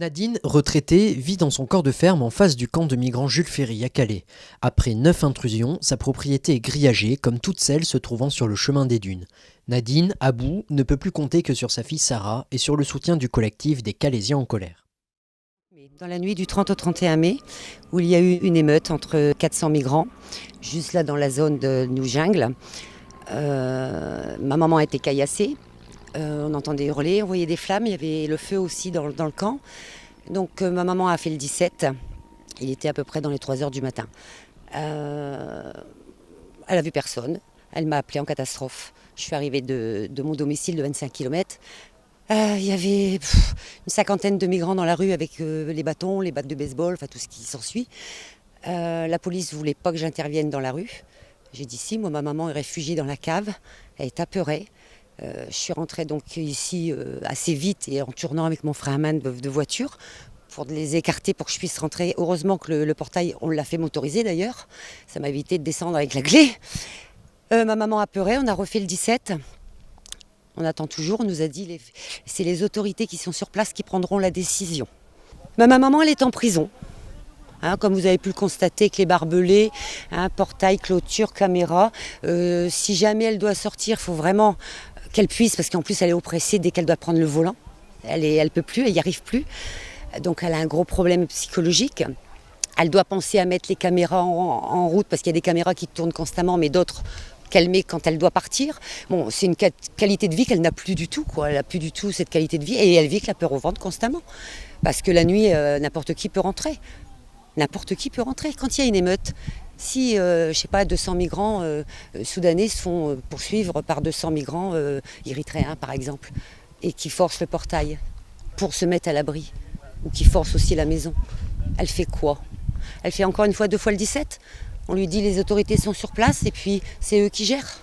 Nadine, retraitée, vit dans son corps de ferme en face du camp de migrants Jules Ferry à Calais. Après 9 intrusions, sa propriété est grillagée comme toutes celles se trouvant sur le chemin des dunes. Nadine, à bout, ne peut plus compter que sur sa fille Sarah et sur le soutien du collectif des Calaisiens en colère. Dans la nuit du 30 au 31 mai, où il y a eu une émeute entre 400 migrants, juste là dans la zone de New Jungle, ma maman a été caillassée. On entendait hurler, on voyait des flammes, il y avait le feu aussi dans le camp. Donc ma maman a fait le 17, il était à peu près dans les 3 heures du matin. Elle a vu personne, elle m'a appelée en catastrophe. Je suis arrivée de mon domicile de 25 km. Il y avait une cinquantaine de migrants dans la rue avec les bâtons, les battes de baseball, enfin tout ce qui s'ensuit. La police ne voulait pas que j'intervienne dans la rue. J'ai dit si, moi ma maman est réfugiée dans la cave, elle est apeurée. Je suis rentrée donc ici assez vite et en tournant avec mon frère Aman de voiture pour les écarter pour que je puisse rentrer. Heureusement que le portail, on l'a fait motoriser d'ailleurs. Ça m'a évité de descendre avec la clé. Ma maman apeurée, on a refait le 17. On attend toujours, on nous a dit c'est les autorités qui sont sur place qui prendront la décision. Ma maman, elle est en prison. Comme vous avez pu le constater, avec les barbelés, portail, clôture, caméra. Si jamais elle doit sortir, il faut vraiment qu'elle puisse, parce qu'en plus elle est oppressée dès qu'elle doit prendre le volant. Elle peut plus, elle n'y arrive plus. Donc elle a un gros problème psychologique. Elle doit penser à mettre les caméras en route, parce qu'il y a des caméras qui tournent constamment, mais d'autres qu'elle met quand elle doit partir. Bon, c'est une qualité de vie qu'elle n'a plus du tout, quoi. Elle n'a plus du tout cette qualité de vie, et elle vit avec la peur au ventre constamment. Parce que la nuit, n'importe qui peut rentrer. N'importe qui peut rentrer. Quand il y a une émeute, si, 200 migrants soudanais se font poursuivre par 200 migrants érythréens, par exemple, et qui forcent le portail pour se mettre à l'abri, ou qui forcent aussi la maison, elle fait quoi? Elle fait encore une fois 2 fois le 17. On lui dit les autorités sont sur place et puis c'est eux qui gèrent.